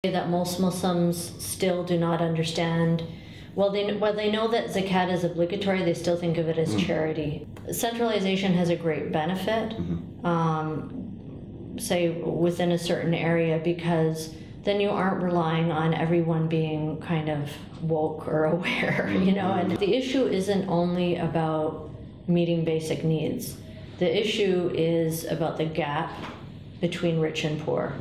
That most Muslims still do not understand. While they know that zakat is obligatory, they still think of it as charity. Centralization has a great benefit, say within a certain area, because then you aren't relying on everyone being kind of woke or aware, you know. And the issue isn't only about meeting basic needs. The issue is about the gap between rich and poor.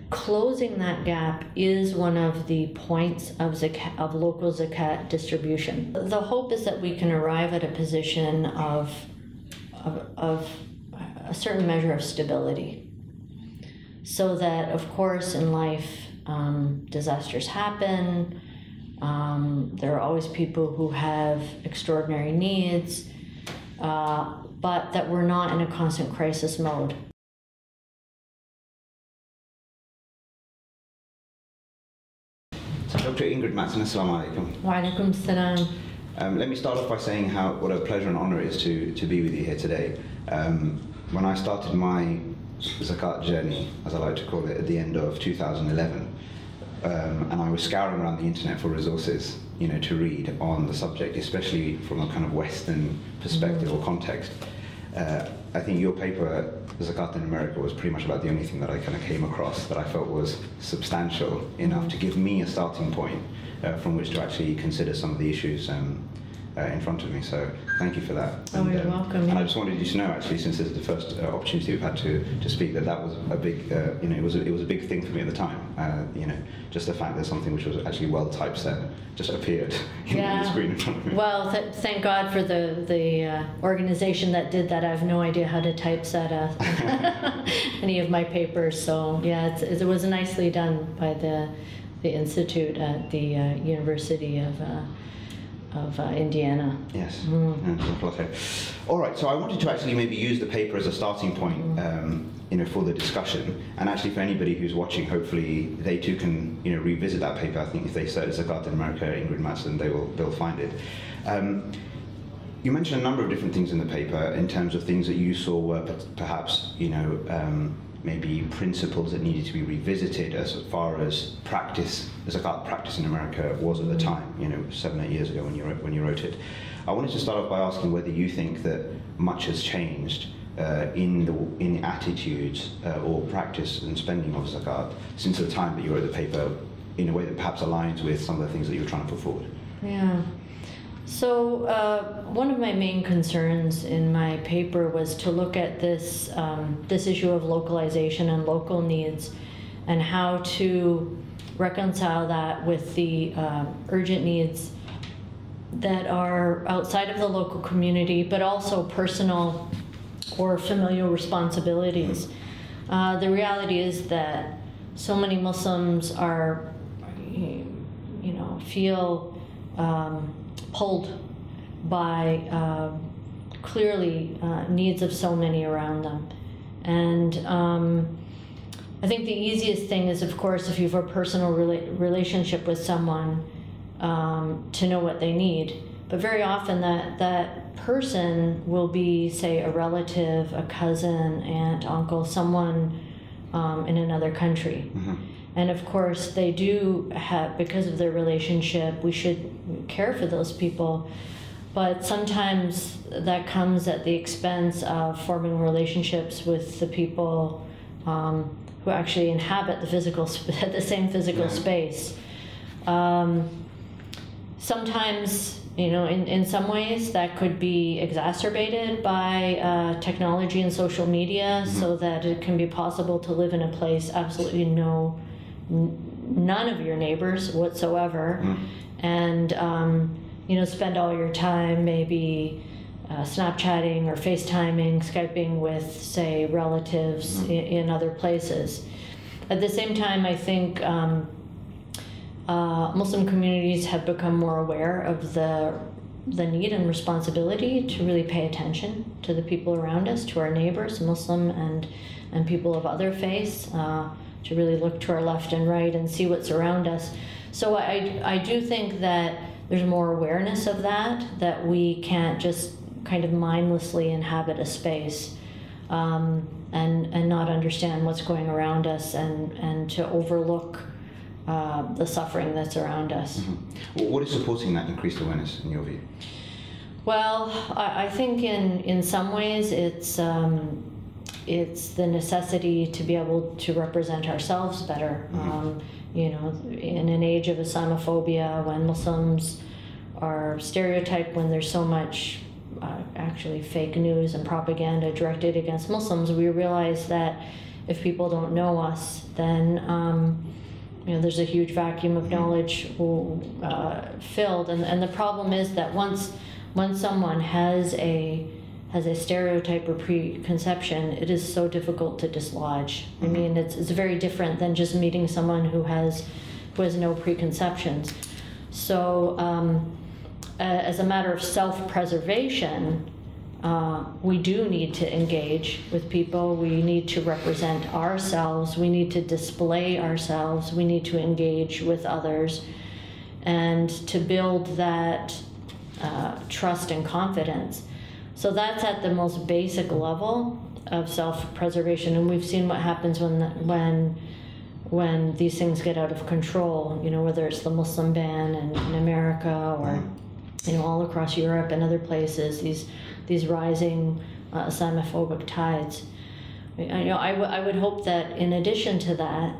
Closing that gap is one of the points of zakat, of local zakat distribution. The hope is that we can arrive at a position of a certain measure of stability, so that, of course, in life, disasters happen. There are always people who have extraordinary needs, but that we're not in a constant crisis mode. Dr. Ingrid Mattson, assalamu alaikum. Wa alaikum salam. Let me start off by saying what a pleasure and honor it is to be with you here today. When I started my zakat journey, as I like to call it, at the end of 2011, and I was scouring around the internet for resources, you know, to read on the subject, especially from a kind of Western perspective or context. I think your paper, Zakat in America, was pretty much about the only thing that I kind of came across that I felt was substantial enough to give me a starting point from which to actually consider some of the issues in front of me. So thank you for that. Oh, you're welcome. And I just wanted you to know, actually, since this is the first opportunity we've had to speak, that was a big, you know, it was a big thing for me at the time. You know, just the fact that something which was actually well typeset just appeared on the screen in front of me. Well, thank God for the organization that did that. I have no idea how to typeset any of my papers. So yeah, it was nicely done by the institute at the University of Indiana. Yes. Okay. All right. So I wanted to actually maybe use the paper as a starting point, you know, for the discussion, and actually for anybody who's watching, hopefully they too can, you know, revisit that paper. I think if they search Zakat in America, Ingrid Mattson, they'll find it. You mentioned a number of different things in the paper in terms of things that you saw were perhaps, you know, maybe principles that needed to be revisited as far as practice, zakat practice in America was at the time, you know, 7 or 8 years ago when you wrote it. I wanted to start off by asking whether you think that much has changed in attitudes or practice and spending of zakat since the time that you wrote the paper, in a way that perhaps aligns with some of the things that you're trying to put forward. Yeah. So one of my main concerns in my paper was to look at this this issue of localization and local needs, and how to reconcile that with the urgent needs that are outside of the local community, but also personal or familial responsibilities. The reality is that so many Muslims are, you know, feel pulled by clearly needs of so many around them. And I think the easiest thing is, of course, if you have a personal relationship with someone, to know what they need. But very often that person will be, say, a relative, a cousin, aunt, uncle, someone in another country. And of course, they do have, because of their relationship, we should care for those people. But sometimes that comes at the expense of forming relationships with the people who actually inhabit the same physical space. Sometimes, you know, in some ways that could be exacerbated by technology and social media, so that it can be possible to live in a place absolutely none of your neighbors whatsoever, and you know, spend all your time maybe Snapchatting or FaceTiming, Skyping with, say, relatives in other places. At the same time, I think Muslim communities have become more aware of the need and responsibility to really pay attention to the people around us, to our neighbors, Muslim and people of other faiths, to really look to our left and right and see what's around us. So I do think that there's more awareness of that we can't just kind of mindlessly inhabit a space and not understand what's going around us, and to overlook the suffering that's around us. What is supporting that increased awareness in your view? Well, I think in some ways it's the necessity to be able to represent ourselves better. You know, in an age of Islamophobia, when Muslims are stereotyped, when there's so much actually fake news and propaganda directed against Muslims, we realize that if people don't know us, then you know, there's a huge vacuum of knowledge filled. And the problem is that once someone has a stereotype or preconception, it is so difficult to dislodge. I mean, it's very different than just meeting someone who has no preconceptions. So as a matter of self-preservation, we do need to engage with people. We need to represent ourselves. We need to display ourselves. We need to engage with others, and to build that trust and confidence. So that's at the most basic level of self-preservation, and we've seen what happens when these things get out of control. You know, whether it's the Muslim ban in America, or you know, all across Europe and other places, these rising Islamophobic tides. You know, I would hope that in addition to that,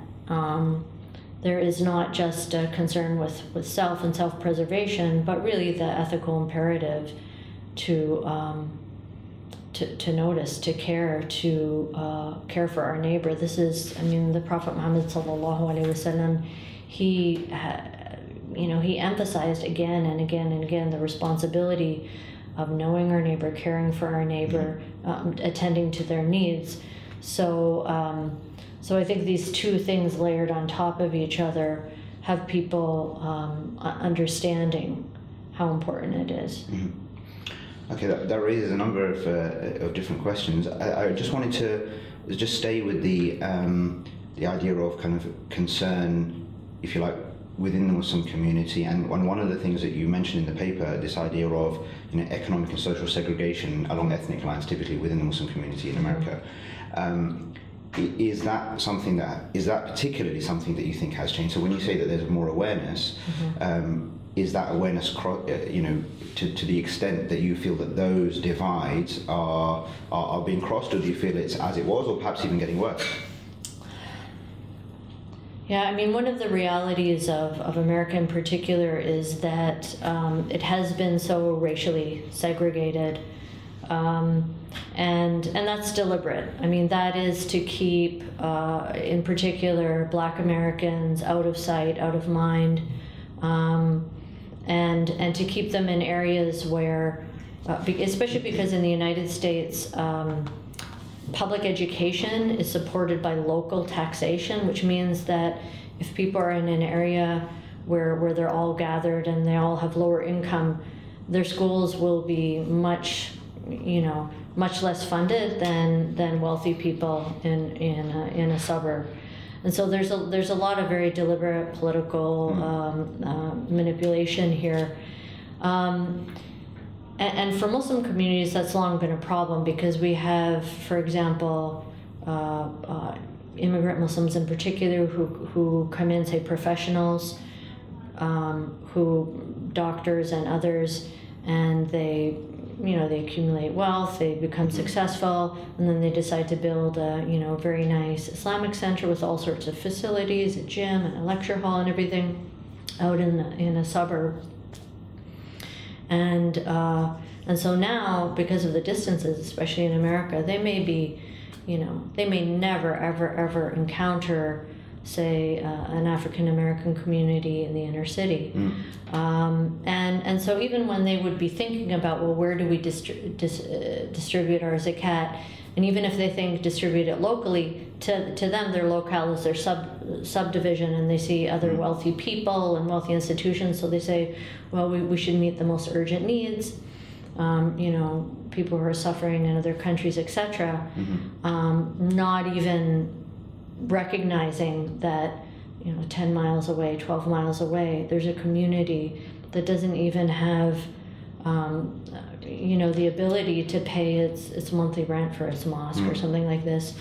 there is not just a concern with self and self-preservation, but really the ethical imperative to notice, to care for our neighbor. This is, I mean, the Prophet Muhammad sallallahu alaihi wasallam, he emphasized again and again and again the responsibility of knowing our neighbor, caring for our neighbor, attending to their needs. So I think these two things layered on top of each other have people understanding how important it is. Okay, that raises a number of different questions. I just wanted to just stay with the idea of kind of concern, if you like, within the Muslim community, and one of the things that you mentioned in the paper, this idea of, you know, economic and social segregation along ethnic lines, typically within the Muslim community in America. Is that particularly something that you think has changed? So when you say that there's more awareness, is that awareness, you know, to the extent that you feel that those divides are being crossed, or do you feel it's as it was, or perhaps even getting worse? Yeah, I mean, one of the realities of America in particular is that it has been so racially segregated, and that's deliberate. I mean, that is to keep, in particular, Black Americans out of sight, out of mind, and to keep them in areas where, especially because in the United States, public education is supported by local taxation, which means that if people are in an area where they're all gathered and they all have lower income, their schools will be much less funded than wealthy people in a suburb. And so there's a lot of very deliberate political manipulation here. And for Muslim communities, that's long been a problem, because we have, for example, immigrant Muslims in particular who come in, say professionals, doctors and others, and they accumulate wealth, they become successful, and then they decide to build a very nice Islamic center with all sorts of facilities, a gym and a lecture hall and everything, out in a suburb. And so now, because of the distances, especially in America, they may never ever encounter, say, an African American community in the inner city. And so even when they would be thinking about, well, where do we distribute our zakat, and even if they think distribute it locally, to them their locale is their subdivision, and they see other wealthy people and wealthy institutions, so they say, well, we should meet the most urgent needs, people who are suffering in other countries, etc. Not even recognizing that 10 miles away, 12 miles away, there's a community that doesn't even have the ability to pay its monthly rent for its mosque or something like this.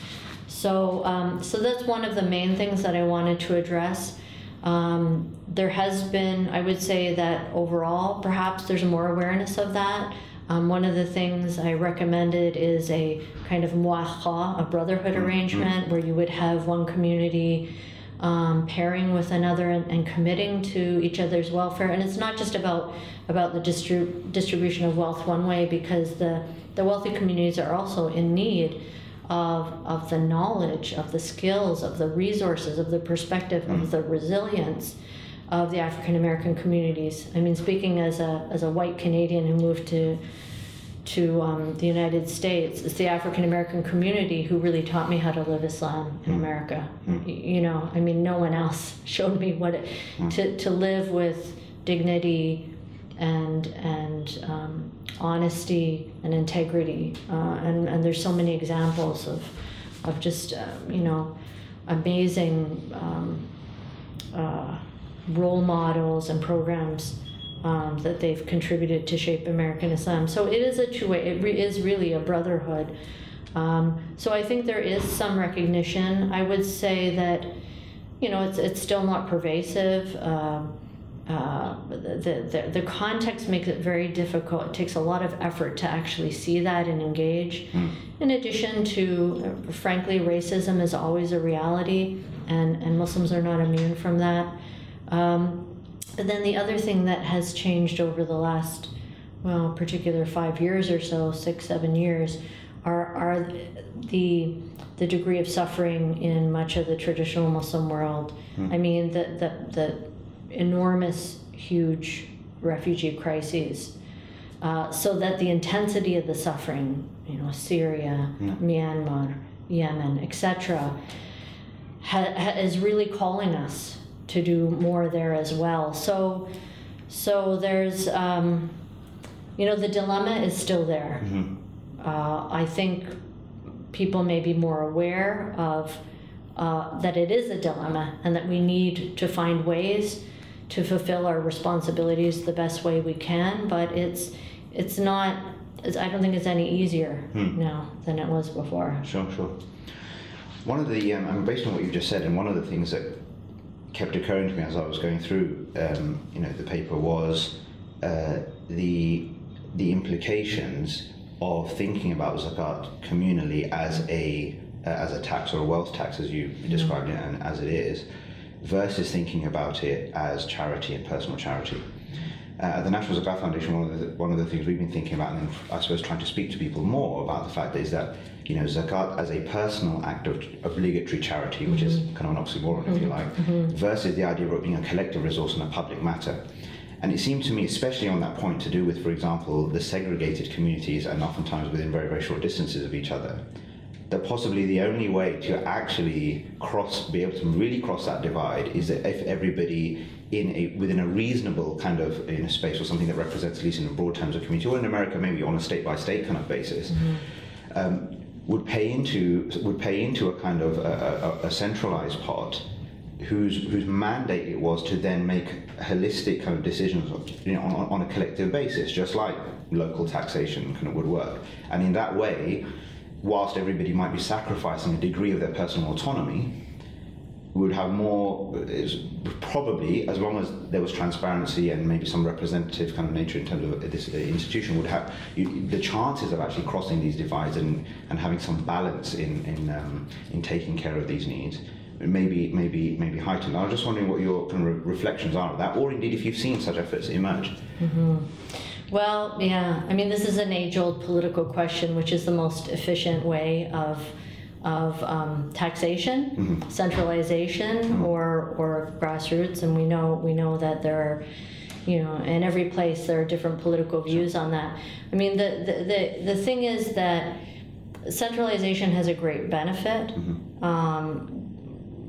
So that's one of the main things that I wanted to address. There has been, I would say that overall, perhaps there's more awareness of that. One of the things I recommended is a kind of muaha, a brotherhood arrangement, where you would have one community pairing with another and committing to each other's welfare. And it's not just about the distribution of wealth one way, because the wealthy communities are also in need of the knowledge, of the skills, of the resources, of the perspective, of the resilience of the African American communities. I mean, speaking as a white Canadian who moved to the United States, it's the African American community who really taught me how to live Islam in America. You know, I mean, no one else showed me what to live with dignity and honesty and integrity. And there's so many examples of just you know, amazing role models and programs that they've contributed to shape American Islam. So it is a two-way, it is really a brotherhood. So I think there is some recognition. I would say that, you know, it's still not pervasive. The context makes it very difficult. It takes a lot of effort to actually see that and engage. In addition to, frankly, racism is always a reality, and Muslims are not immune from that. And then the other thing that has changed over the last, well, particular 5 years or so, 6, 7 years, are the degree of suffering in much of the traditional Muslim world. I mean, the enormous, huge refugee crises, so that the intensity of the suffering, you know, Syria, Myanmar, Yemen, etc., is really calling us to do more there as well. So there's, you know, the dilemma is still there. I think people may be more aware of that it is a dilemma, and that we need to find ways to fulfill our responsibilities the best way we can. But it's not. I don't think it's any easier now than it was before. Sure. One of the, based on what you've just said, and one of the things that kept occurring to me as I was going through, you know, the paper was the implications of thinking about zakat communally as a tax, or a wealth tax, as you described it, and as it is, versus thinking about it as charity and personal charity. At the National Zakat Foundation, one of the things we've been thinking about, and I suppose trying to speak to people more about, the fact is that, you know, zakat as a personal act of obligatory charity, which is kind of an oxymoron, if you like, versus the idea of it being a collective resource and a public matter. And it seemed to me, especially on that point, to do with, for example, the segregated communities, and oftentimes within very, very short distances of each other, that possibly the only way to actually be able to really cross that divide is that if everybody within a reasonable kind of, in a space, or something that represents, at least in broad terms, of community, or in America maybe on a state-by-state kind of basis, would pay into a kind of a centralized pot, whose mandate it was to then make holistic kind of decisions, you know, on a collective basis, just like local taxation kind of would work. And in that way, whilst everybody might be sacrificing a degree of their personal autonomy, we would have more, probably, as long as there was transparency and maybe some representative kind of nature in terms of this institution, would have the chances of actually crossing these divides and having some balance in taking care of these needs maybe heightened. I was just wondering what your kind of reflections are of that, or indeed if you've seen such efforts emerge. Well, yeah, I mean, this is an age-old political question, which is the most efficient way of taxation, centralization, or grassroots, and we know that there are, you know, in every place there are different political views on that. I mean, the thing is that centralization has a great benefit,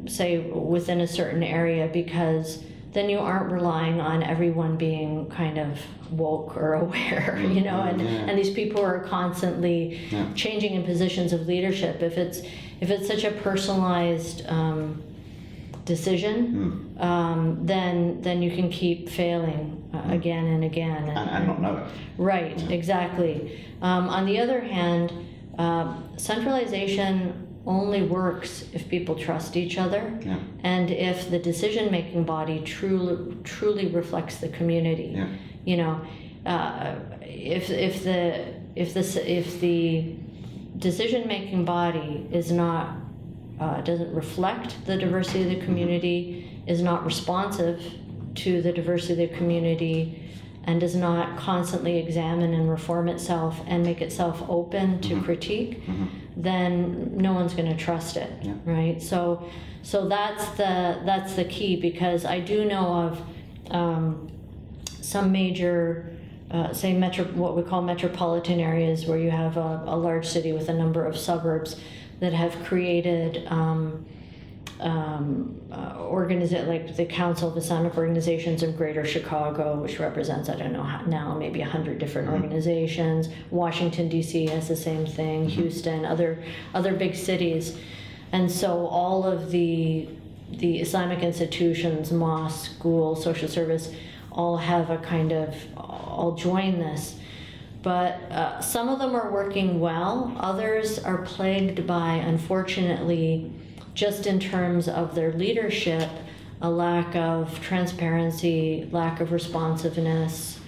say within a certain area, because then you aren't relying on everyone being kind of woke or aware, you know, and these people are constantly changing in positions of leadership. If it's such a personalized decision, then you can keep failing again and again. And not know it. Right, exactly. On the other hand, centralization only works if people trust each other, Yeah. and if the decision-making body truly reflects the community. Yeah. You know, if the decision-making body is not doesn't reflect the diversity of the community, is not responsive to the diversity of the community, and does not constantly examine and reform itself and make itself open to critique, then no one's going to trust it, right? So that's the key, because I do know of some major, say what we call metropolitan areas, where you have a large city with a number of suburbs that have created like the Council of Islamic Organizations of Greater Chicago, which represents, I don't know now, maybe 100 different organizations. Washington, D.C. has the same thing, Houston, other big cities. And so all of the Islamic institutions, mosques, schools, social service, all have a kind of, all join this. But some of them are working well. Others are plagued by, unfortunately, just in terms of their leadership, a lack of transparency, lack of responsiveness,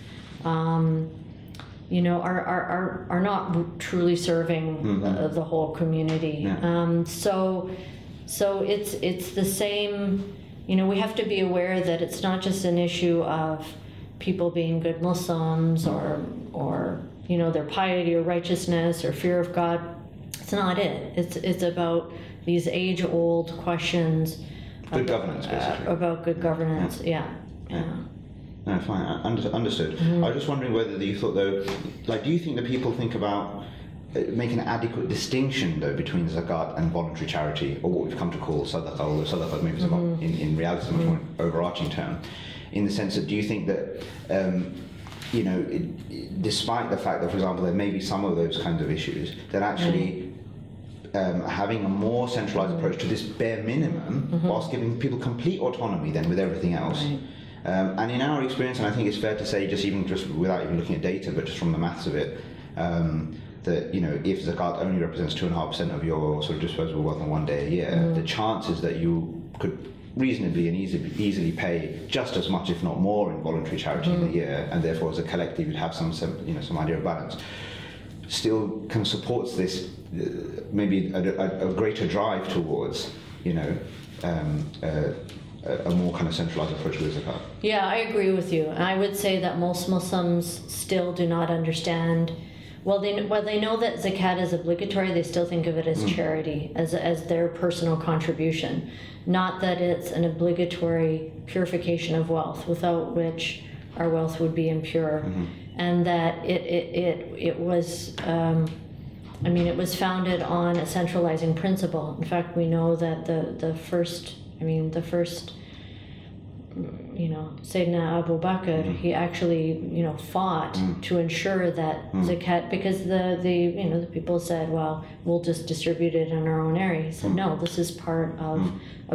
you know, are not truly serving the whole community. Yeah. So it's the same. You know, we have to be aware that it's not just an issue of people being good Muslims or you know, their piety or righteousness or fear of God. It's not it. It's about these age-old questions. Good governance, basically. About good governance, yeah. No, fine, understood. I was just wondering whether you thought, though, like, do you think that people think about making an adequate distinction, though, between zakat and voluntary charity, or what we've come to call sadaqah, although sadaqah maybe is in reality a much more overarching term, in the sense that, do you think that, you know, despite the fact that, for example, there may be some of those kinds of issues, that actually having a more centralized approach to this bare minimum, whilst giving people complete autonomy then with everything else. Right. And in our experience, and I think it's fair to say, just without even looking at data, but just from the maths of it, that, you know, if zakat only represents 2.5% of your sort of disposable wealth in one day a year, the chances that you could reasonably and easily pay just as much, if not more, in voluntary charity in a year, and therefore as a collective you'd have some idea of balance, still kind of supports this maybe a greater drive towards, you know, a more kind of centralized approach to the zakat. Yeah, I agree with you. I would say that most Muslims still do not understand. Well, they know that zakat is obligatory. They still think of it as charity, as their personal contribution, not that it's an obligatory purification of wealth, without which our wealth would be impure, and that it was. It was founded on a centralizing principle. In fact, we know that the first, you know, Sayyidina Abu Bakr, he actually, you know, fought to ensure that zakat, because the people said, well, we'll just distribute it in our own area. He said, no, this is part of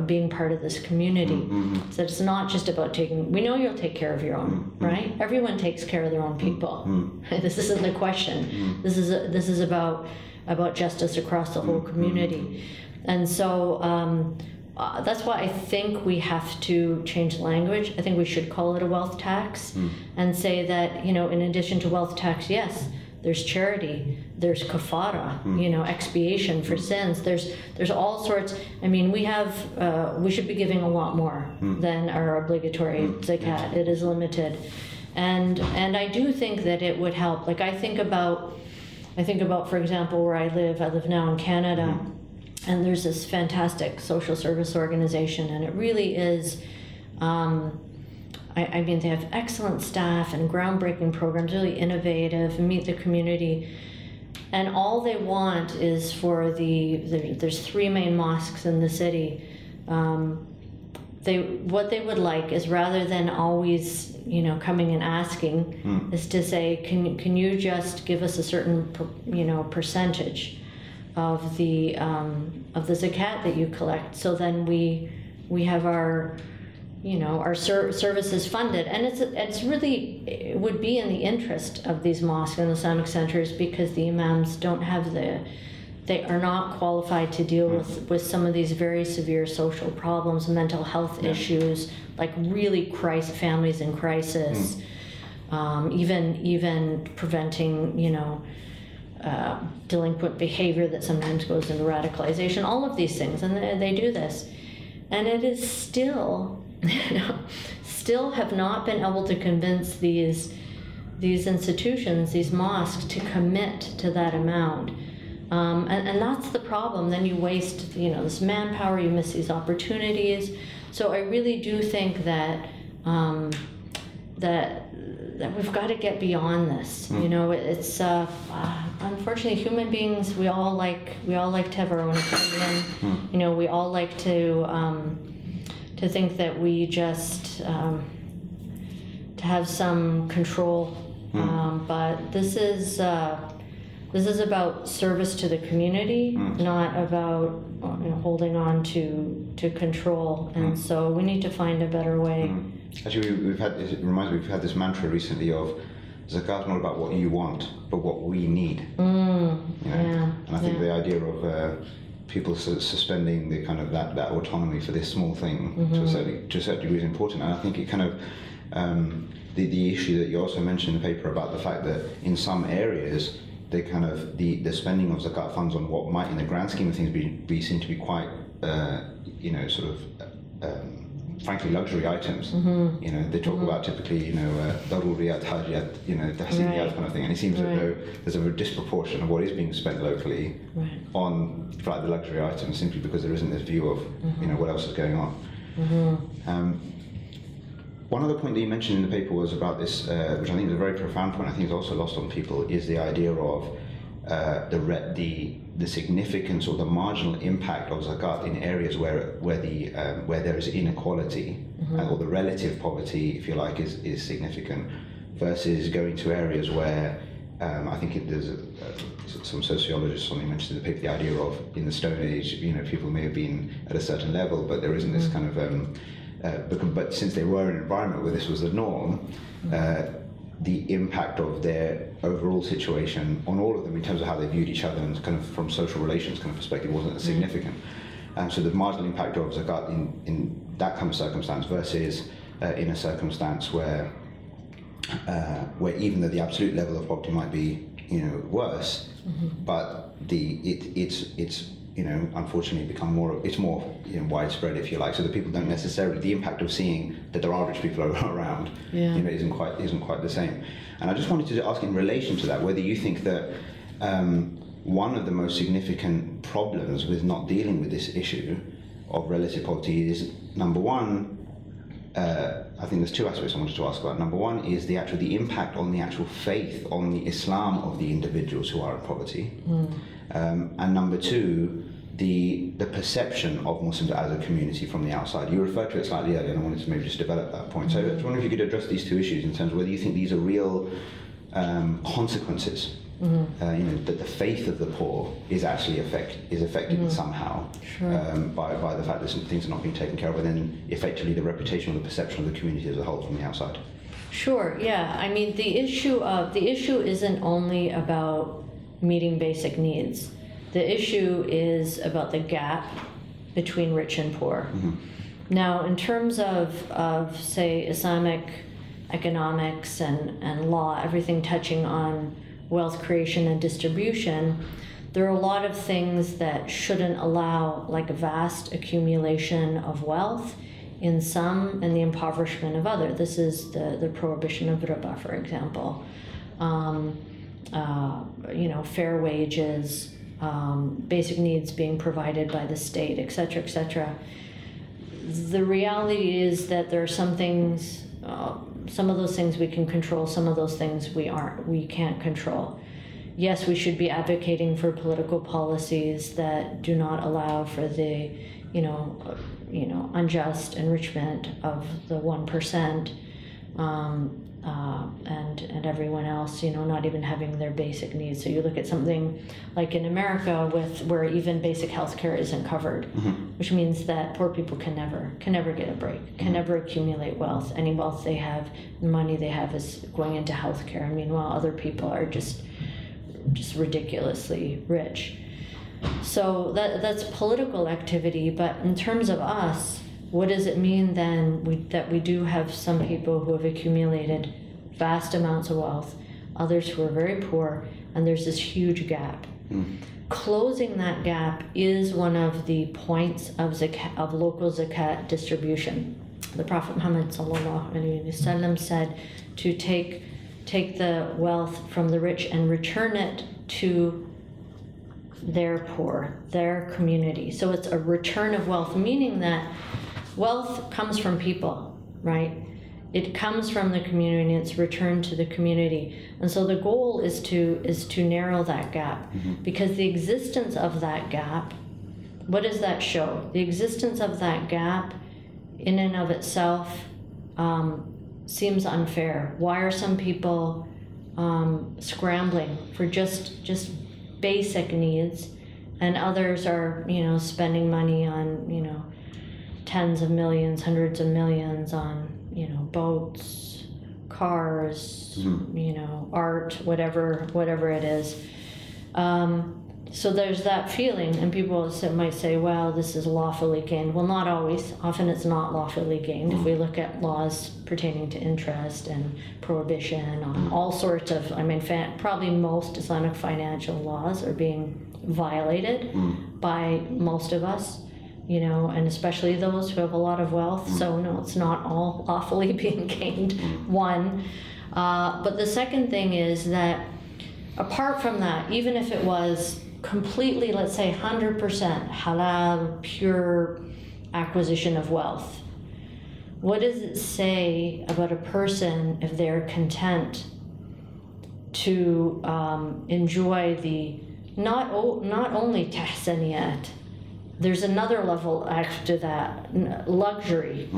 being part of this community. So it's not just about we know you'll take care of your own, right? Everyone takes care of their own people. This isn't the question. This is about justice across the whole community. And so that's why I think we have to change language. I think we should call it a wealth tax and say that, you know, in addition to wealth tax, yes, there's charity, there's kafara, you know, expiation for sins. There's all sorts. I mean, we should be giving a lot more than our obligatory zakat. It is limited, and I do think that it would help. Like I think about, for example, where I live now in Canada. And there's this fantastic social service organization, and it really is, I mean, they have excellent staff and groundbreaking programs, really innovative, meet the community. And all they want is for there's 3 main mosques in the city. What they would like is, rather than always, you know, coming and asking, is to say, can you just give us a certain, you know, percentage of the zakat that you collect, so then we have our, you know, our services funded, and it's really, it would be in the interest of these mosques and Islamic centers, because the imams don't have they are not qualified to deal with some of these very severe social problems, mental health issues, like really families in crisis, even preventing, delinquent behavior that sometimes goes into radicalization, all of these things, and they do this. And it is still, still have not been able to convince these institutions, these mosques, to commit to that amount. And that's the problem. Then you waste, this manpower, you miss these opportunities. So I really do think that that we've got to get beyond this. It's unfortunately, human beings, we all like to have our own opinion. We all like to think that we just to have some control. But this is about service to the community, not about holding on to control. And so we need to find a better way. Actually, it reminds me, we've had this mantra recently of zakat's not about what you want, but what we need. And I think the idea of people suspending the kind of that autonomy for this small thing to a certain degree is important. And I think it kind of the issue that you also mentioned in the paper about the fact that in some areas they kind of the spending of zakat funds on what might in the grand scheme of things be seen to be quite frankly luxury items. They talk about typically daruriyat, hajiyat, tahsiniyat kind of thing, and it seems as though there's a disproportion of what is being spent locally on the luxury items, simply because there isn't this view of what else is going on. One other point that you mentioned in the paper was about this, which I think is a very profound point. I think is also lost on people, is the idea of the significance or the marginal impact of zakat in areas where there is inequality or the relative poverty, if you like, is significant, versus going to areas where I think there's some sociologists mentioned in the paper the idea of in the Stone Age, people may have been at a certain level, but there isn't this kind of but since they were in an environment where this was the norm, the impact of their overall situation on all of them in terms of how they viewed each other and kind of from social relations kind of perspective wasn't as significant. So the marginal impact of zakat in that kind of circumstance versus in a circumstance where even though the absolute level of poverty might be worse, but it's unfortunately become more widespread, if you like, so that people don't necessarily, the impact of seeing that there are rich people around isn't quite the same. And I just wanted to ask in relation to that whether you think that one of the most significant problems with not dealing with this issue of relative poverty is, number one, I think there's two aspects I wanted to ask about. Number one is the impact on the actual faith, on the Islam of the individuals who are in poverty. And number two, the perception of Muslims as a community from the outside. You referred to it slightly earlier, and I wanted to maybe just develop that point. So I was wondering if you could address these two issues in terms of whether you think these are real consequences, that the faith of the poor is actually affected somehow by the fact that some things are not being taken care of, and then effectively the reputation or the perception of the community as a whole from the outside. Sure. Yeah. I mean, the issue isn't only about meeting basic needs. The issue is about the gap between rich and poor. Now, in terms of say, Islamic economics and law, everything touching on wealth creation and distribution, there are a lot of things that shouldn't allow like a vast accumulation of wealth in some and the impoverishment of others. This is the prohibition of riba, for example. Fair wages, basic needs being provided by the state, etc., etc. The reality is that there are some things, some of those things we can control, some of those things we can't control. Yes, we should be advocating for political policies that do not allow for the, unjust enrichment of the 1%. And everyone else, not even having their basic needs. So you look at something like in America where even basic health care isn't covered, which means that poor people can never get a break, can never accumulate wealth. Any wealth they have, money they have is going into health care. And meanwhile, other people are just ridiculously rich. So that's political activity, but in terms of us, what does it mean then that we do have some people who have accumulated vast amounts of wealth, others who are very poor, and there's this huge gap. Closing that gap is one of the points of local zakat distribution. The Prophet Muhammad sallallahu alaihi wasallam said to take the wealth from the rich and return it to their poor, their community. So it's a return of wealth, meaning that wealth comes from people, right? It comes from the community, it's returned to the community. And so the goal is to narrow that gap, because the existence of that gap, what does that show? The existence of that gap in and of itself seems unfair. Why are some people scrambling for just basic needs, and others are, spending money on, tens of millions, hundreds of millions on, boats, cars, art, whatever it is. So there's that feeling, and people might say, well, this is lawfully gained. Well, not always. Often it's not lawfully gained. If we look at laws pertaining to interest and prohibition on all sorts of, probably most Islamic financial laws are being violated by most of us, and especially those who have a lot of wealth. So no, it's not all lawfully being gained, one. But the second thing is that apart from that, even if it was completely, let's say 100% halal, pure acquisition of wealth, what does it say about a person if they're content to enjoy the not only tahsaniyat, there's another level after that, luxury,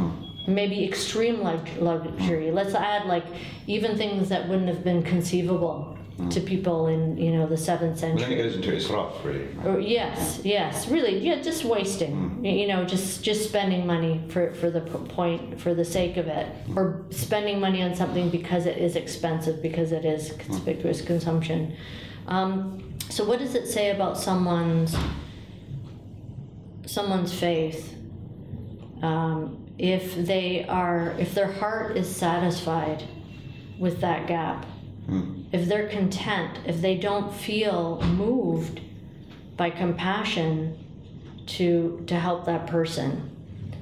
maybe extreme luxury. Let's add even things that wouldn't have been conceivable to people in the 7th century. Well, then it goes into israf, really. Right? Yes, really, just wasting. Just spending money for the sake of it, or spending money on something because it is expensive, because it is conspicuous consumption. So what does it say about someone's faith if their heart is satisfied with that gap? If they're content, if they don't feel moved by compassion to help that person,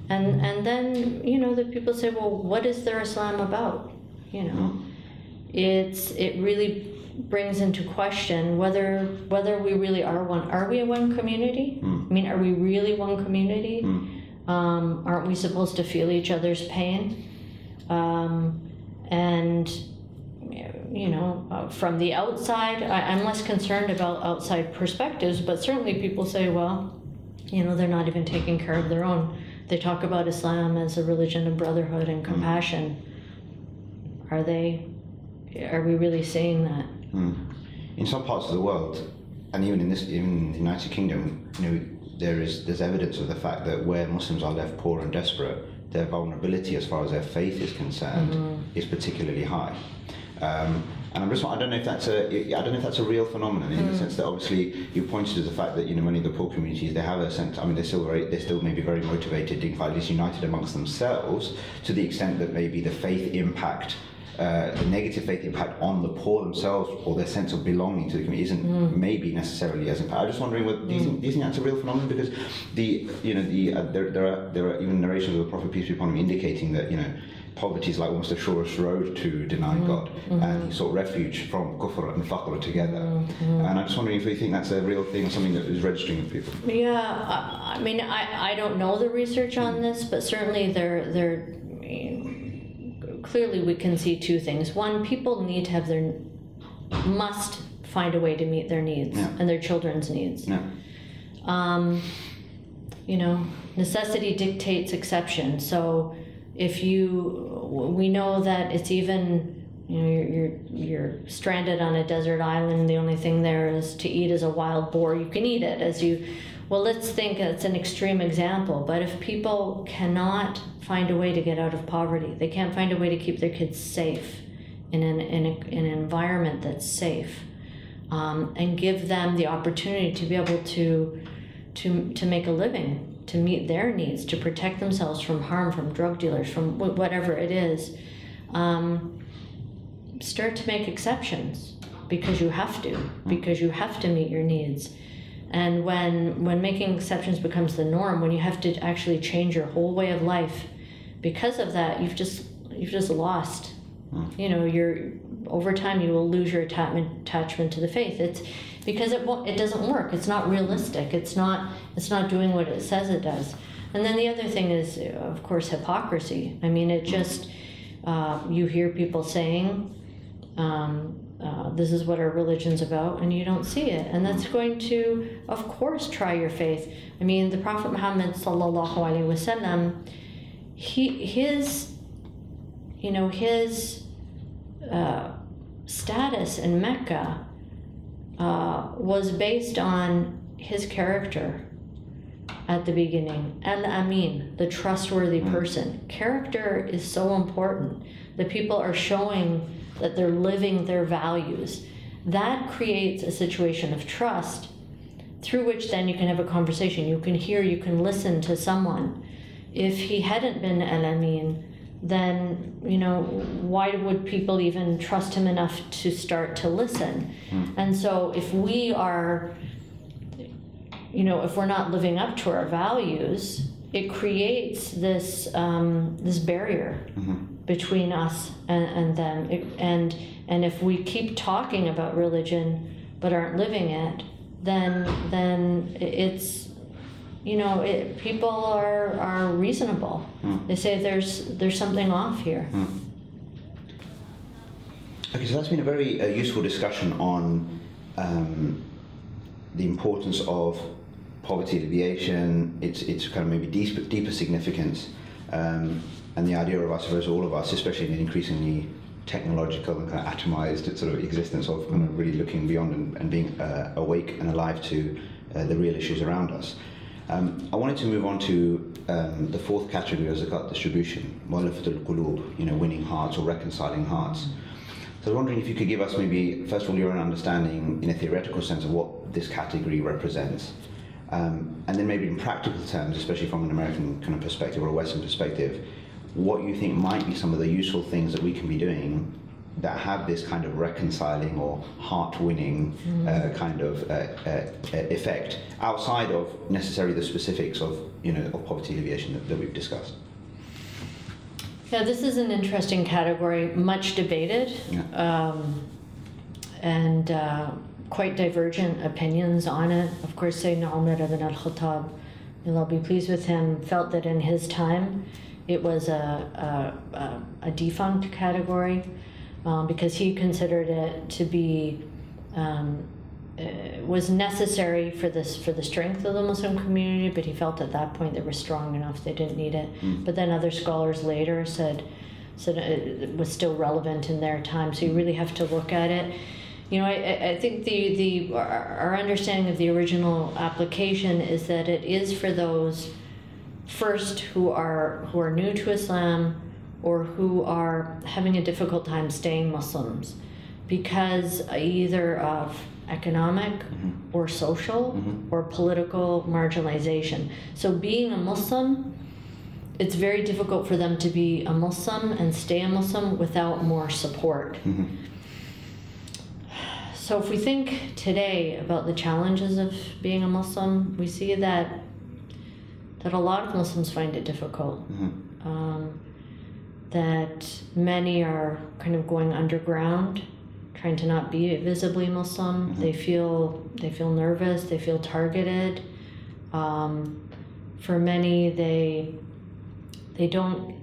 and then the people say, well, what is their Islam about? It really brings into question whether we really are one. Are we one community? Are we really one community? Aren't we supposed to feel each other's pain? From the outside, I'm less concerned about outside perspectives, but certainly people say, well, they're not even taking care of their own. They talk about Islam as a religion of brotherhood and compassion. Are we really saying that? In some parts of the world, and even in the United Kingdom, there's evidence of the fact that where Muslims are left poor and desperate, their vulnerability as far as their faith is concerned is particularly high. And I don't know if that's a real phenomenon, in the sense that obviously you pointed to the fact that many of the poor communities, they have a sense. They're still maybe very motivated, at least united amongst themselves, to the extent that maybe the faith impact, the negative faith impact on the poor themselves, or their sense of belonging to the community, isn't maybe necessarily as impactful. I'm just wondering, do you think that's a real phenomenon? Because there are even narrations of the Prophet, peace be upon him, indicating that poverty is like almost the shortest road to denying God, and he sought refuge from kufr and faqr together. And I'm just wondering if you think that's a real thing, or something that is registering with people. Yeah, I don't know the research on this, but certainly clearly we can see two things. One, people must find a way to meet their needs and their children's needs. Necessity dictates exception. So we know that it's even, you're stranded on a desert island, the only thing there is to eat is a wild boar, you can eat it well, let's think it's an extreme example, but if people cannot find a way to get out of poverty, they can't find a way to keep their kids safe in an environment that's safe, and give them the opportunity to be able to make a living, to meet their needs, to protect themselves from harm, from drug dealers, from whatever it is. Start to make exceptions because you have to meet your needs. And when making exceptions becomes the norm, when you have to actually change your whole way of life because of that, you've just lost. You know, over time you will lose your attachment to the faith. It's because it doesn't work. It's not realistic. It's not doing what it says it does. And then the other thing is, of course, hypocrisy. I mean, it just you hear people saying, this is what our religion's about, and you don't see it. And that's going to, of course, try your faith. I mean, the Prophet Muhammad sallallahu alaihi wasallam, his status in Mecca was based on his character at the beginning. Al-Amin, the trustworthy person. Character is so important. The people are showing that they're living their values. That creates a situation of trust through which then you can have a conversation. You can hear, you can listen to someone. If he hadn't been Al-Amin, then, you know, why would people even trust him enough to start to listen? And so if we are, you know, if we're not living up to our values, it creates this this barrier between us and them. And if we keep talking about religion but aren't living it, then it's, you know, people are reasonable. They say there's something off here. Okay, so that's been a very useful discussion on the importance of poverty alleviation, its kind of maybe deeper significance, and the idea of, I suppose, all of us, especially in an increasingly technological and kind of atomized sort of existence, of kind of really looking beyond and being awake and alive to the real issues around us. I wanted to move on to the fourth category of zakat distribution, mu'allafatul qulub, you know, winning hearts or reconciling hearts. So I was wondering if you could give us maybe, first of all, your own understanding in a theoretical sense of what this category represents, and then maybe in practical terms, especially from an American kind of perspective or a Western perspective, what you think might be some of the useful things that we can be doing that have this kind of reconciling or heart-winning kind of effect outside of necessarily the specifics of, you know, of poverty alleviation that we've discussed. Yeah, this is an interesting category, much debated, and quite divergent opinions on it. Of course, Sayyidina Umar ibn al-Khattab, may Allah be pleased with him, felt that in his time it was a defunct category, because he considered it to be was necessary for the strength of the Muslim community, but he felt at that point they were strong enough, they didn't need it. But then other scholars later said it was still relevant in their time. So you really have to look at it. You know, I think our understanding of the original application is that it is for those first who are new to Islam, or who are having a difficult time staying Muslims because either of economic or social or political marginalization. So being a Muslim, it's very difficult for them to be a Muslim and stay a Muslim without more support. So if we think today about the challenges of being a Muslim, we see that a lot of Muslims find it difficult. That many are kind of going underground, trying to not be visibly Muslim. They feel nervous. They feel targeted. For many, they don't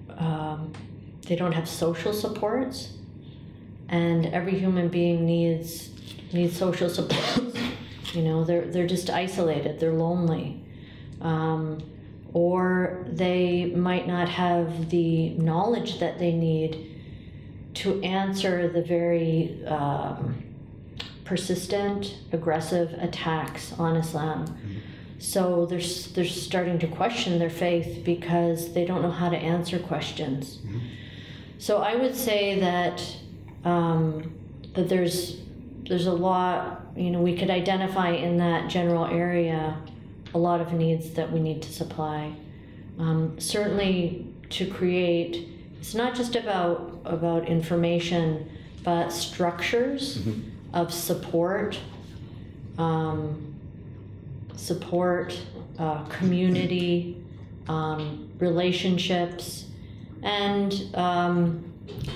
have social supports, and every human being needs social supports. You know, they're just isolated. They're lonely. Or they might not have the knowledge that they need to answer the very persistent, aggressive attacks on Islam. So they're starting to question their faith because they don't know how to answer questions. So I would say that that there's a lot, we could identify in that general area a lot of needs that we need to supply. Certainly to create, it's not just about information, but structures of support, community, relationships, and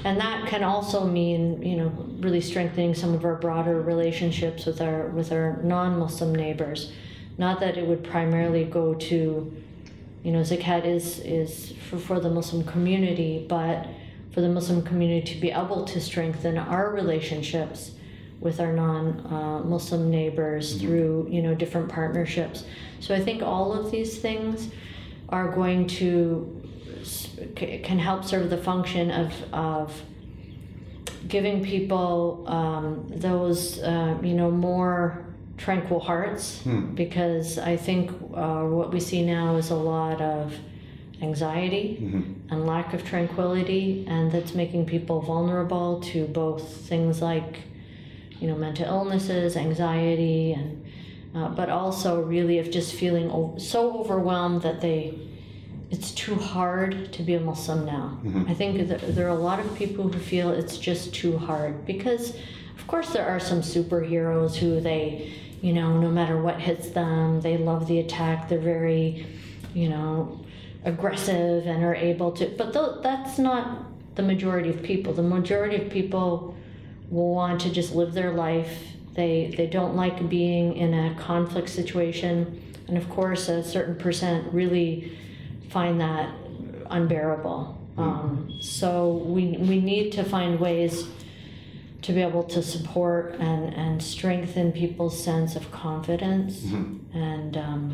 that can also mean, really strengthening some of our broader relationships with our non-Muslim neighbors. Not that it would primarily go to, zakat is for the Muslim community, but for the Muslim community to be able to strengthen our relationships with our non-Muslim neighbors through, different partnerships. So I think all of these things are going to, can help serve the function of giving people those, more tranquil hearts, because I think what we see now is a lot of anxiety and lack of tranquility, and that's making people vulnerable to both things like, mental illnesses, anxiety, and but also really of just feeling so overwhelmed that it's too hard to be a Muslim now. I think that there are a lot of people who feel it's just too hard, because of course there are some superheroes who they, no matter what hits them, they love the attack, they're very, aggressive and are able to, but that's not the majority of people. The majority of people will want to just live their life. They don't like being in a conflict situation, and of course a certain percent really find that unbearable. So we need to find ways to be able to support and strengthen people's sense of confidence and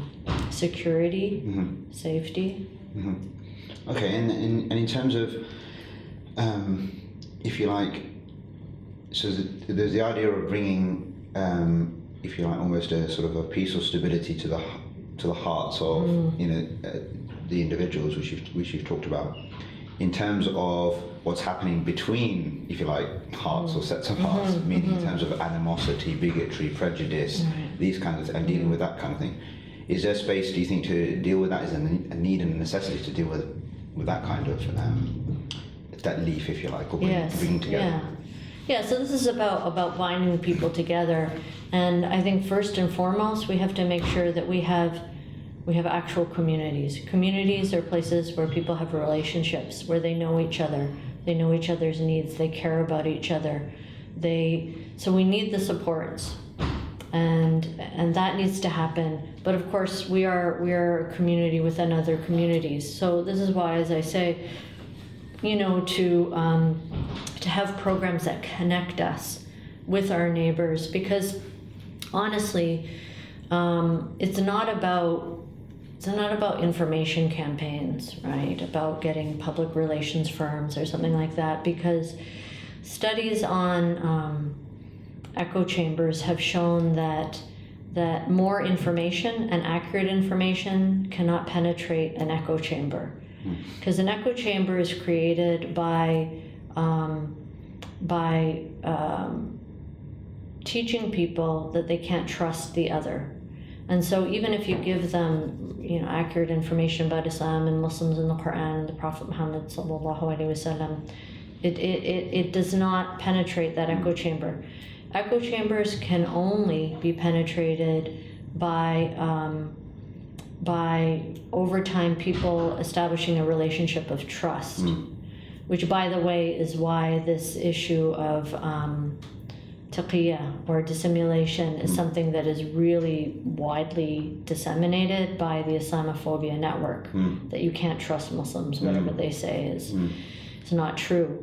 security, safety. Okay, and in terms of, if you like, so there's the idea of bringing, if you like, almost a sort of a peace or stability to the hearts of the individuals, which you've talked about, in terms of what's happening between, if you like, hearts or sets of hearts, meaning in terms of animosity, bigotry, prejudice, these kinds of, and dealing with that kind of thing. Is there space, do you think, to deal with that? Is there a need and a necessity to deal with that kind of that leaf, if you like, or bringing together? Yeah, so this is about binding people together, and I think first and foremost we have to make sure that we have actual communities. Communities are places where people have relationships, where they know each other, they know each other's needs, they care about each other. So we need the supports, and that needs to happen. But of course we are a community within other communities. So this is why, as I say, to have programs that connect us with our neighbors, because honestly, it's not about information campaigns, right? About getting public relations firms or something like that, because studies on echo chambers have shown that more information and accurate information cannot penetrate an echo chamber. Because an echo chamber is created by teaching people that they can't trust the other. And so even if you give them, accurate information about Islam and Muslims and the Quran and the Prophet Muhammad sallallahu alaihi wasallam, it does not penetrate that echo chamber. Echo chambers can only be penetrated by over time people establishing a relationship of trust, which, by the way, is why this issue of taqiyya or dissimulation is something that is really widely disseminated by the Islamophobia network, that you can't trust Muslims, whatever they say is not true.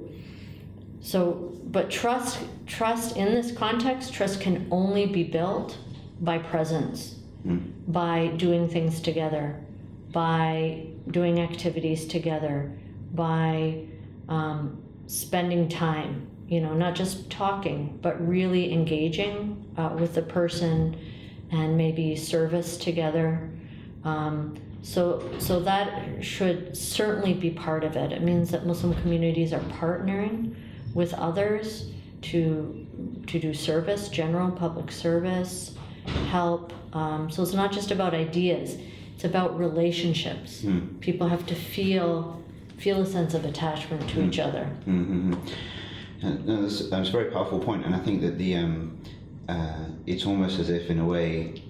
So, but trust in this context, trust can only be built by presence, by doing things together, by doing activities together, by spending time, not just talking, but really engaging with the person, and maybe service together. So that should certainly be part of it. It means that Muslim communities are partnering with others to do service, general public service, help. So it's not just about ideas; it's about relationships. People have to feel a sense of attachment to each other. And that's a very powerful point, and I think that it's almost as if, in a way,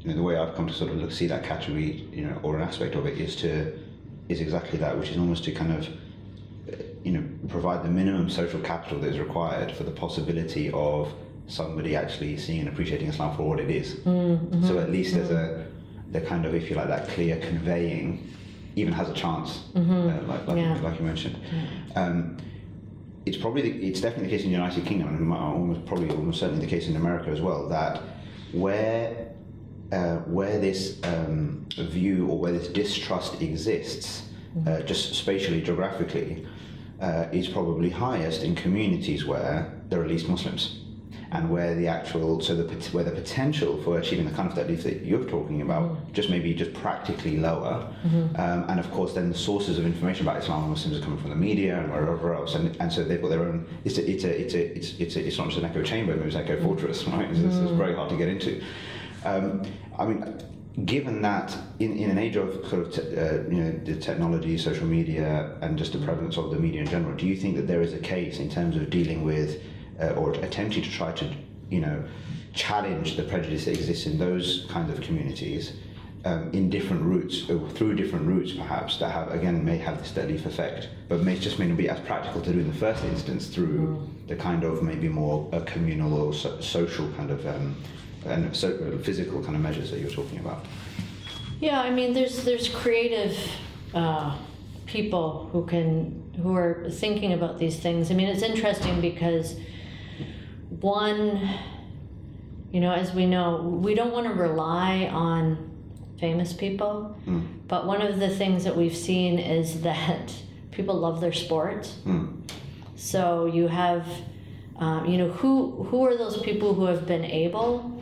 the way I've come to sort of see that category, or an aspect of it, is exactly that, which is almost to kind of, provide the minimum social capital that is required for the possibility of somebody actually seeing and appreciating Islam for what it is. So at least there's the kind of, if you like, that clear conveying even has a chance, like you mentioned. It's definitely the case in the United Kingdom, and almost certainly the case in America as well, that where this view or where this distrust exists, just spatially, geographically, is probably highest in communities where there are least Muslims, and where where the potential for achieving the kind of belief that you're talking about just practically lower, and of course then the sources of information about Islam and Muslims are coming from the media and wherever else, and so they've got their own. It's not just an echo chamber; it's an echo fortress, right? It's very hard to get into. I mean, given that in an age of sort of the technology, social media, and just the prevalence of the media in general, do you think that there is a case in terms of dealing with or attempting to try to challenge the prejudice that exists in those kinds of communities in different routes, or through different routes perhaps, that may have this Ta'leef effect, but may not be as practical to do in the first instance through the kind of maybe more communal or social kind of and physical kind of measures that you're talking about? Yeah, I mean, there's creative people who are thinking about these things. I mean, it's interesting because one, as we know, we don't want to rely on famous people, but one of the things that we've seen is that people love their sports. So you have, who are those people who have been able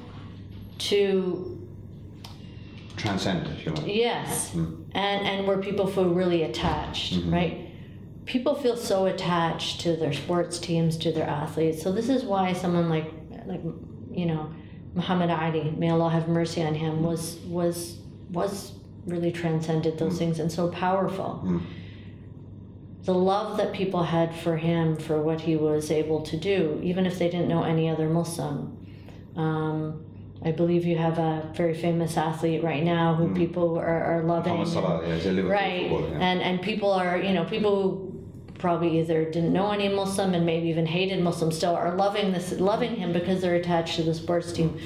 to transcend, if you like. Yes, and where people feel really attached, right? People feel so attached to their sports teams, to their athletes. So this is why someone like Muhammad Ali, may Allah have mercy on him, was really transcended those things and so powerful. The love that people had for him, for what he was able to do, even if they didn't know any other Muslim. I believe you have a very famous athlete right now who people are loving. Salah, right, and people are, people who probably either didn't know any Muslim and maybe even hated Muslims still are loving him because they're attached to the sports team.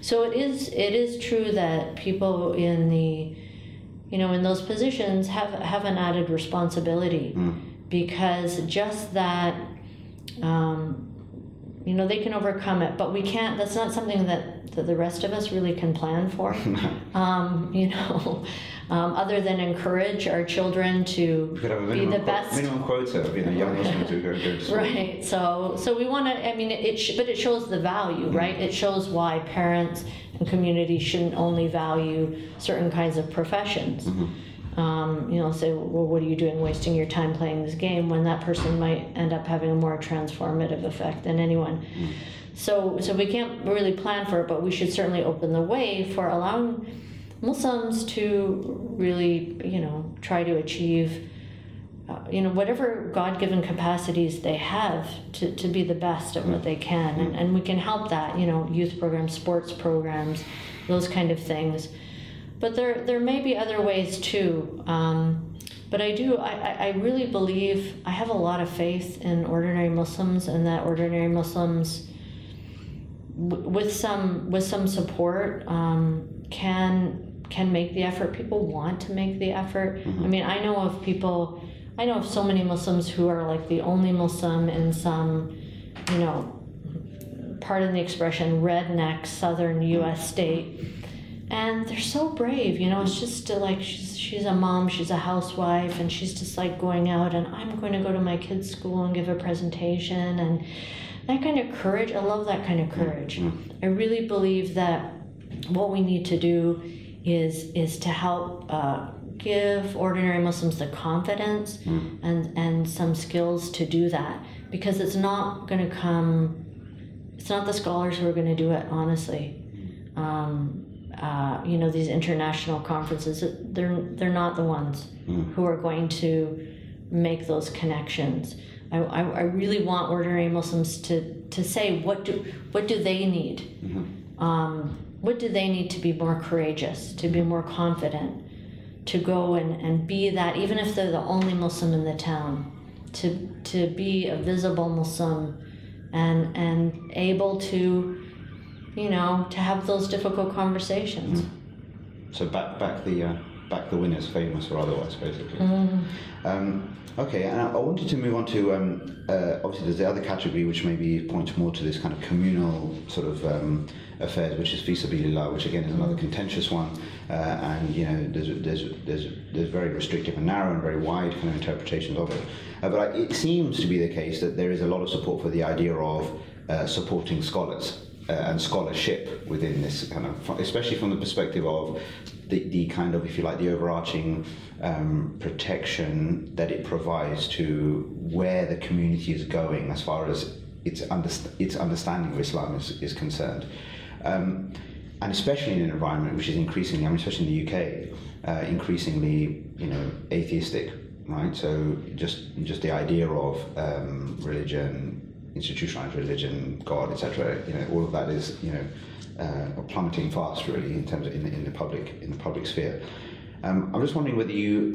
So it is true that people in in those positions have an added responsibility, because just that, they can overcome it, but we can't. That's not something that the rest of us really can plan for. Other than encourage our children to be the best. Minimum quota of young Muslims who go to school. Right. So we want to. I mean, but it shows the value, right? It shows why parents and communities shouldn't only value certain kinds of professions. Say, well, what are you doing wasting your time playing this game, when that person might end up having a more transformative effect than anyone. So we can't really plan for it, but we should certainly open the way for allowing Muslims to really, try to achieve, whatever God-given capacities they have to be the best at what they can. And we can help that, youth programs, sports programs, those kind of things. But there may be other ways too. But I really believe, I have a lot of faith in ordinary Muslims, and that ordinary Muslims, with some support, can make the effort. People want to make the effort. I mean, I know of so many Muslims who are like the only Muslim in some, pardon the expression, redneck southern U.S. state. And they're so brave, it's just like she's a mom, she's a housewife, and she's just like going out, and I'm going to go to my kids' school and give a presentation, and that kind of courage. I love that kind of courage. I really believe that what we need to do is to help give ordinary Muslims the confidence and some skills to do that, because it's not going to come it's not the scholars who are going to do it, honestly. You know, these international conferences, they're not the ones who are going to make those connections. I really want ordinary Muslims to say, what do they need? What do they need to be more courageous, to be more confident, to go and be that, even if they're the only Muslim in the town, to be a visible Muslim and able to, you know, to have those difficult conversations. So back the winners, famous or otherwise, basically. Okay, and I wanted to move on to obviously there's the other category which maybe points more to this kind of communal sort of affairs, which is fi sabilillah, which again is another contentious one, and you know there's very restrictive and narrow and very wide kind of interpretations of it. But it seems to be the case that there is a lot of support for the idea of supporting scholars. And scholarship within this kind of, especially from the perspective of the kind of, if you like, the overarching protection that it provides to where the community is going as far as its understanding of Islam is concerned. And especially in an environment which is increasingly, I mean, especially in the UK, increasingly, you know, atheistic, right? So just the idea of religion, institutionalized religion, God, etc. You know, all of that is, you know, plummeting fast, really, in terms of in the public sphere. I'm just wondering whether you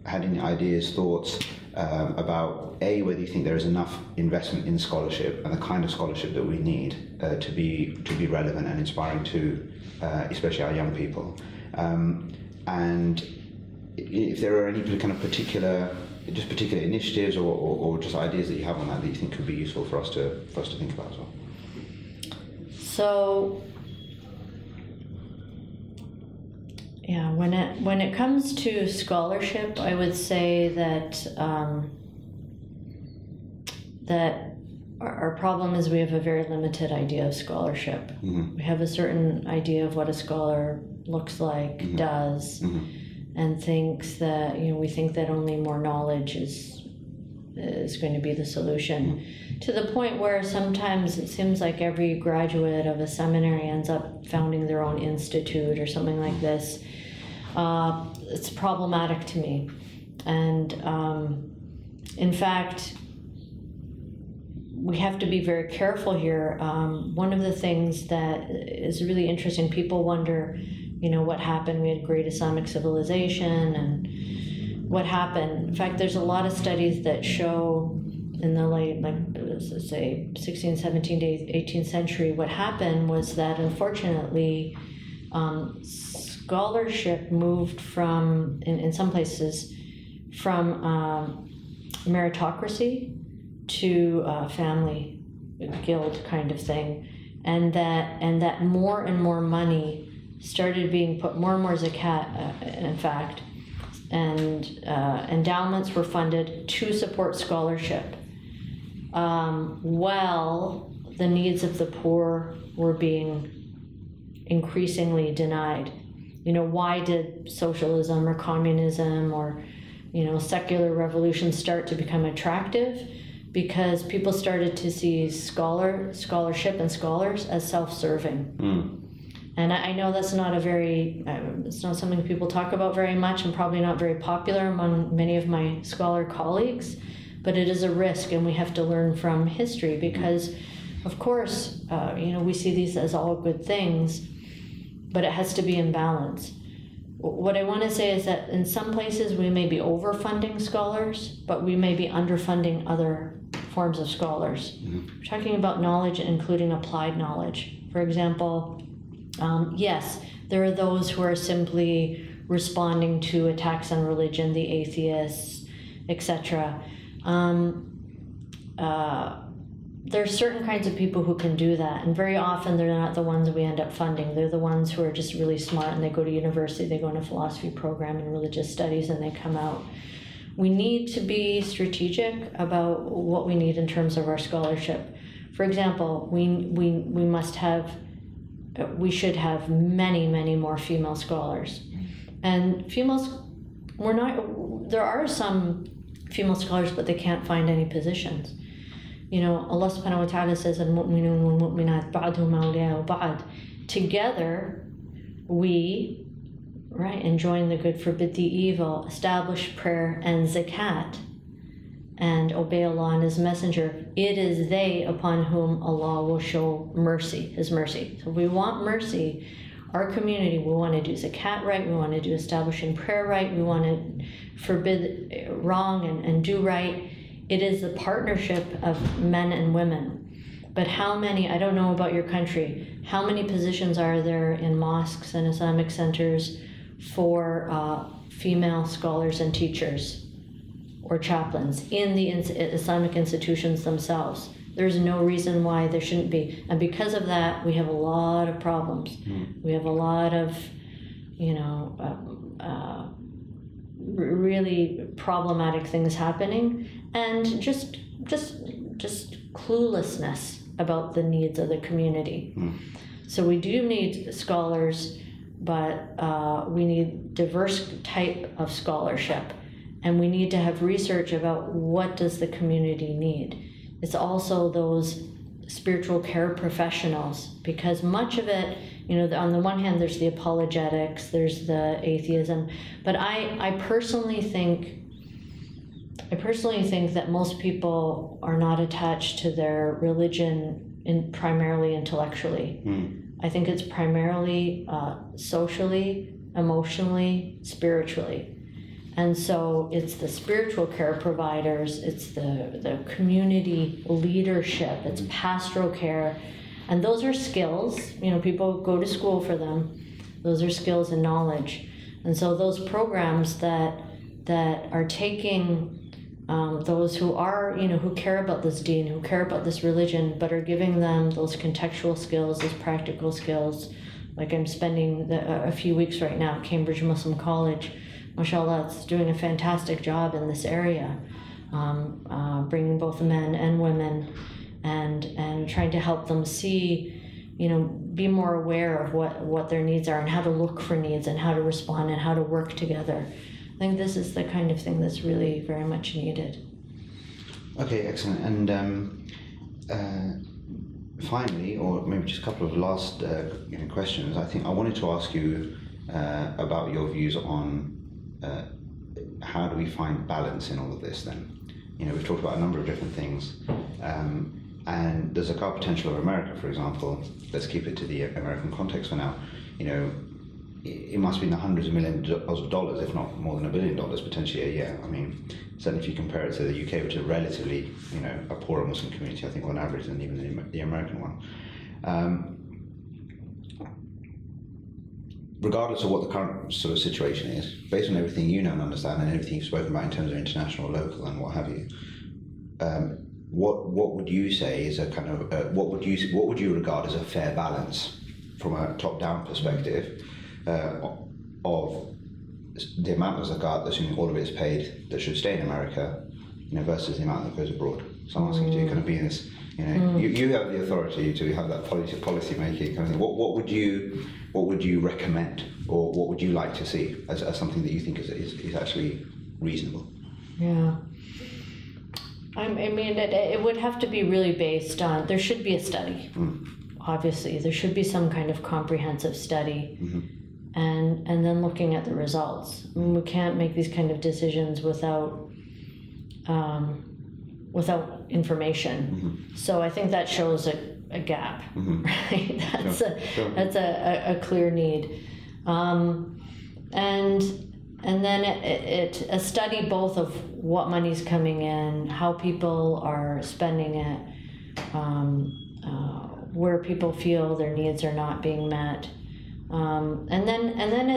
had any ideas, thoughts about whether you think there is enough investment in scholarship and the kind of scholarship that we need to be relevant and inspiring to, especially our young people, and if there are any kind of particular initiatives or just ideas that you have on that you think could be useful for us to think about as well. So, yeah, when it comes to scholarship, I would say that that our problem is we have a very limited idea of scholarship. We have a certain idea of what a scholar looks like, does. And thinks that, you know, we think that only more knowledge is going to be the solution, to the point where sometimes it seems like every graduate of a seminary ends up founding their own institute or something like this. It's problematic to me, and in fact, we have to be very careful here. One of the things that is really interesting, people wonder, you know, what happened. We had great Islamic civilization, and what happened. In fact, there's a lot of studies that show in the late, like, let's say, 16th, 17th, 18th century, what happened was that, unfortunately, scholarship moved from, in some places, from meritocracy to family guild kind of thing, and that more and more money started being put, more and more zakat, in fact, and endowments were funded to support scholarship, while the needs of the poor were being increasingly denied. You know, why did socialism or communism or, you know, secular revolution start to become attractive? Because people started to see scholarship and scholars as self-serving. And I know that's not it's not something people talk about very much, and probably not very popular among many of my scholar colleagues, but it is a risk, and we have to learn from history, because of course, you know, we see these as all good things, but it has to be in balance. What I want to say is that in some places we may be overfunding scholars, but we may be underfunding other forms of scholars. We're talking about knowledge, including applied knowledge. For example, yes, there are those who are simply responding to attacks on religion, the atheists, etc. There are certain kinds of people who can do that, and very often they're not the ones we end up funding. They're the ones who are just really smart, and they go to university, they go in a philosophy program and religious studies, and they come out. We need to be strategic about what we need in terms of our scholarship. For example, we should have many more female scholars. And females, there are some female scholars, but they can't find any positions. You know, Allah subhanahu wa ta'ala says, "Al-mu'minun wal-mu'minat ba'duhum awliya'u ba'd." Together, we, right, enjoin the good, forbid the evil, establish prayer and zakat, and obey Allah and His Messenger. It is they upon whom Allah will show mercy, His mercy. So we want mercy. Our community, we want to do zakat right, we want to do establishing prayer right, we want to forbid wrong and do right. It is the partnership of men and women. But how many, I don't know about your country, how many positions are there in mosques and Islamic centers for female scholars and teachers or chaplains in the Islamic institutions themselves? There's no reason why there shouldn't be. And because of that, we have a lot of problems. We have a lot of, you know, really problematic things happening, and just cluelessness about the needs of the community. So we do need scholars, but we need diverse type of scholarship, and we need to have research about what does the community need. It's also those spiritual care professionals, because much of it, you know, on the one hand, there's the apologetics, there's the atheism, but I personally think that most people are not attached to their religion primarily intellectually. I think it's primarily socially, emotionally, spiritually. And so it's the spiritual care providers, it's the community leadership, it's pastoral care. And those are skills, you know, people go to school for them. Those are skills and knowledge. And so those programs that are taking those who are, you know, who care about this deen, who care about this religion, but are giving them those contextual skills, those practical skills. Like I'm spending a few weeks right now at Cambridge Muslim College. MashaAllah, it's doing a fantastic job in this area, bringing both men and women, and trying to help them see, you know, be more aware of what their needs are and how to look for needs and how to respond and how to work together. I think this is the kind of thing that's really very much needed. Okay, excellent. And finally, or maybe just a couple of last questions, I think I wanted to ask you about your views on how do we find balance in all of this then? You know, we've talked about a number of different things. And the zakat potential of America, for example, let's keep it to the American context for now. You know, it must be in the hundreds of millions of dollars, if not more than $1 billion potentially a year. I mean, certainly if you compare it to the UK, which is relatively, you know, a poorer Muslim community, I think on average than even the American one. Regardless of what the current sort of situation is, based on everything you know and understand and everything you've spoken about in terms of international, local, and what have you, what would you say is a kind of what would you regard as a fair balance from a top-down perspective of the amount of zakat, assuming all of it is paid, that should stay in America, you know, versus the amount that goes abroad? So I'm asking you, kind of be in this, you know, you have the authority to have that policy making kind of thing. What would you recommend, or what would you like to see as something that you think is actually reasonable? Yeah. I mean, it would have to be really based on, there should be a study. Obviously, there should be some kind of comprehensive study, and then looking at the results. I mean, we can't make these kind of decisions without information. So I think that shows a gap, right? That's a clear need, and then a study both of what money's coming in, how people are spending it, where people feel their needs are not being met, and then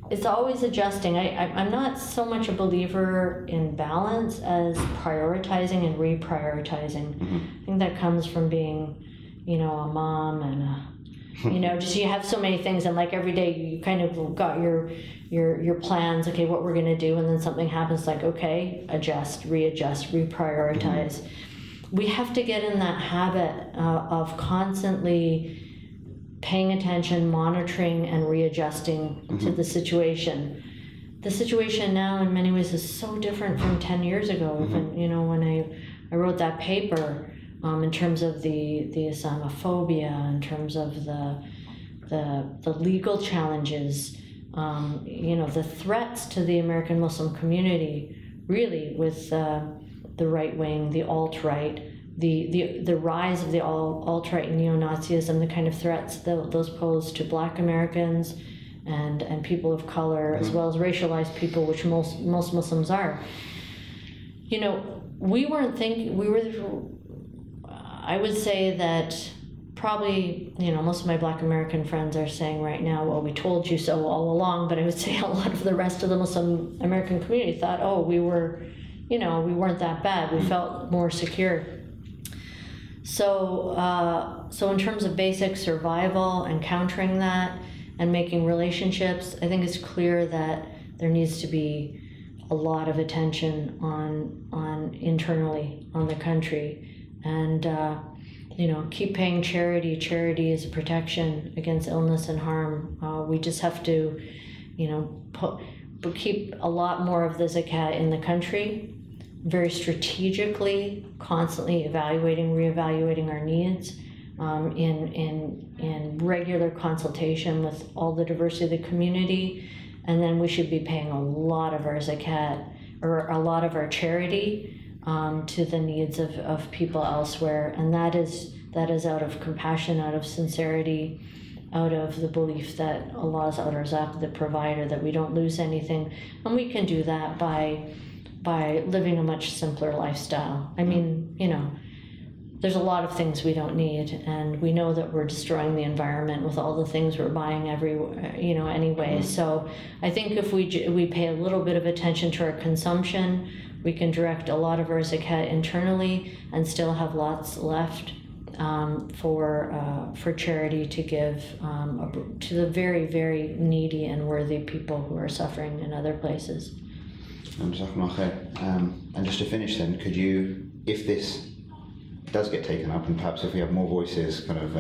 it's always adjusting. I'm not so much a believer in balance as prioritizing and reprioritizing. I think that comes from being, you know, a mom and you know, just you have so many things, and like every day you kind of got your plans, okay, what we're going to do, and then something happens, like, okay, adjust, readjust, reprioritize. We have to get in that habit of constantly paying attention, monitoring, and readjusting to the situation. The situation now, in many ways, is so different from 10 years ago. Even, you know, when I wrote that paper in terms of the Islamophobia, in terms of the legal challenges, the threats to the American Muslim community, really, with the right wing, the alt-right, the rise of the alt-right neo-Nazism, the kind of threats those pose to Black Americans and people of color, as well as racialized people, which most Muslims are. I would say that probably, most of my Black American friends are saying right now, well, we told you so all along, but I would say a lot of the rest of the Muslim American community thought, oh, we weren't that bad. We felt more secure. So in terms of basic survival and countering that and making relationships, I think it's clear that there needs to be a lot of attention on internally on the country, and keep paying charity. Charity is a protection against illness and harm. We just have to, keep a lot more of the zakat in the country, very strategically, constantly evaluating, reevaluating our needs, in regular consultation with all the diversity of the community, and then we should be paying a lot of our zakat or a lot of our charity to the needs of people elsewhere, and that is out of compassion, out of sincerity, out of the belief that Allah is al-Razzaq, the provider, that we don't lose anything, and we can do that by living a much simpler lifestyle. I mean, there's a lot of things we don't need, and we know that we're destroying the environment with all the things we're buying anyway. So I think if we pay a little bit of attention to our consumption, we can direct a lot of our zakat internally and still have lots left for charity to give to the very, very needy and worthy people who are suffering in other places. And just to finish then, could you, if this does get taken up, and perhaps if we have more voices kind of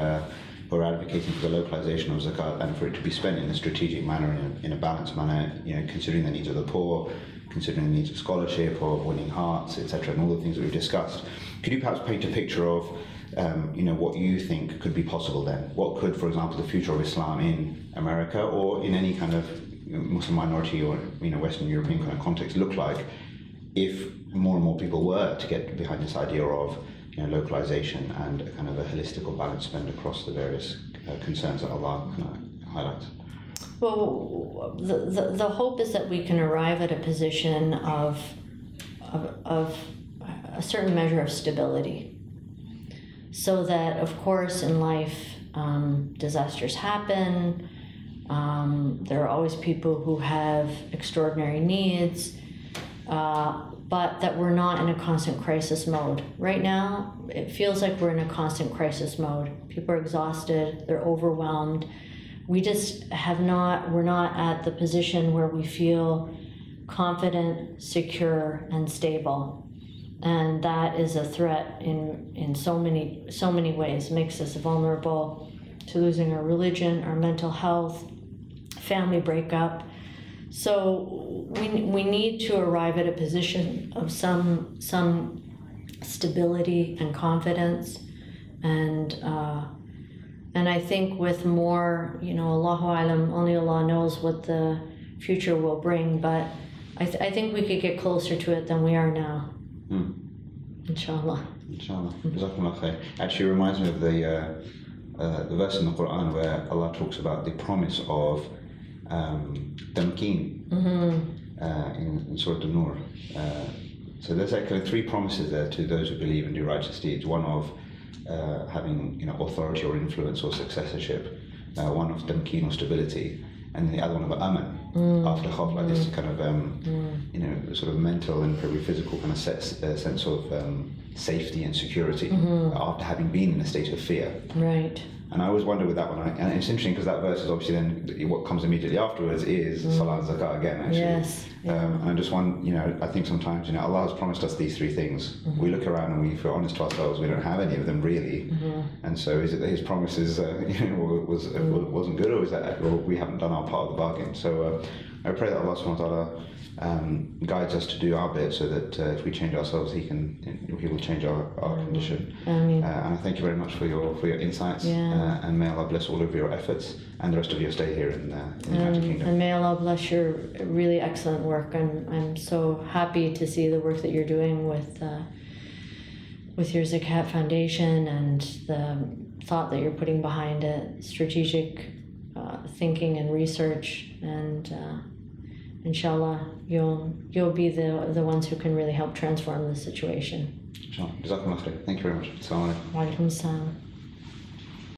who are advocating for the localization of zakat and for it to be spent in a strategic manner, in a balanced manner, considering the needs of the poor, considering the needs of scholarship or winning hearts, etc., and all the things that we've discussed, could you perhaps paint a picture of what you think could be possible then? What could, for example, the future of Islam in America or in any kind of Muslim minority or Western European kind of context look like if more and more people were to get behind this idea of localization and a kind of a holistic or balanced spend across the various concerns that Allah highlights? Well, the hope is that we can arrive at a position of a certain measure of stability, so that, of course, in life, disasters happen. There are always people who have extraordinary needs, but that we're not in a constant crisis mode. Right now, it feels like we're in a constant crisis mode. People are exhausted, they're overwhelmed. We're not at the position where we feel confident, secure, and stable. And that is a threat in so many ways. It makes us vulnerable to losing our religion, our mental health, family breakup. So we need to arrive at a position of some stability and confidence, and I think with more, Allahu Alam, only Allah knows what the future will bring, but I think we could get closer to it than we are now. Inshallah. Inshallah. Jazakumullah khair. Actually reminds me of the verse in the Quran where Allah talks about the promise of tamkeen in Surah An-Nur. So there's actually three promises there to those who believe and do righteous deeds. One of having authority or influence or successorship, one of tamkeen or stability, and the other one of aman, after khawf, like this kind of sort of mental and probably physical kind of sense of safety and security after having been in a state of fear. Right. And I always wonder with that one, and it's interesting because that verse is obviously then what comes immediately afterwards is Salah and Zakah again, actually. Yes. And I just want, I think sometimes, Allah has promised us these three things. We look around and if we're honest to ourselves, we don't have any of them really. And so is it that His promises, wasn't good, or is that we haven't done our part of the bargain? So I pray that Allah subhanahu wa ta'ala guides us to do our bit, so that if we change ourselves, He will change our condition. Ameen. And I thank you very much for your insights, Yeah. and may Allah bless all of your efforts and the rest of your stay here in the United Kingdom. And may Allah bless your really excellent work. I'm so happy to see the work that you're doing with your Zakat Foundation, and the thought that you're putting behind it, strategic thinking and research, and inshallah you'll be the ones who can really help transform the situation. Inshallah. Jazakumullah khair. Thank you very much. Assalamu alaikum. Wa alaikum salam.